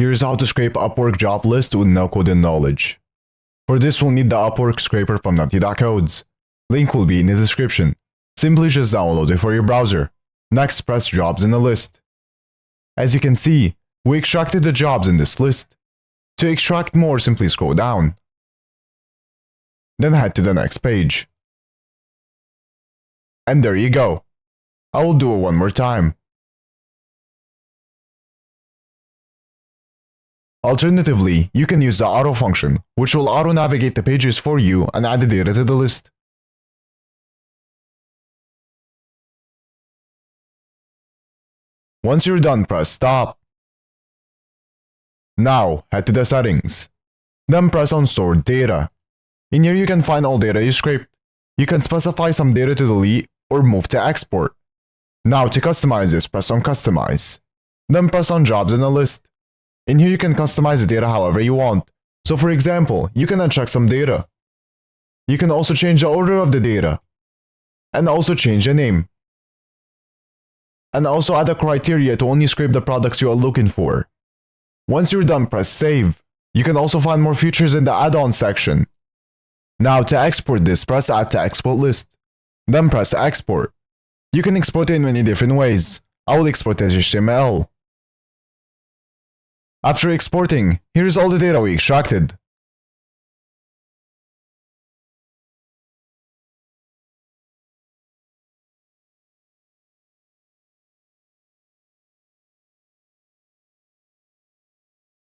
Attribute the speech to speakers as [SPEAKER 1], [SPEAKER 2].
[SPEAKER 1] Here's how to scrape Upwork job list with no coding knowledge. For this we'll need the Upwork scraper from nutty.codes. Link will be in the description. Simply just download it for your browser. Next, press jobs in the list. As you can see, we extracted the jobs in this list. To extract more, simply scroll down. Then head to the next page. And there you go. I will do it one more time. Alternatively, you can use the auto function, which will auto-navigate the pages for you and add the data to the list. Once you're done, press stop. Now, head to the settings. Then press on stored data. In here you can find all data you scraped. You can specify some data to delete or move to export. Now to customize this, press on customize. Then press on jobs in the list. In here you can customize the data however you want. So for example, you can uncheck some data. You can also change the order of the data. And also change the name. And also add a criteria to only scrape the products you are looking for. Once you're done, press save. You can also find more features in the add-on section. Now to export this, press add to export list. Then press export. You can export it in many different ways. I will export as HTML. After exporting, here's all the data we extracted.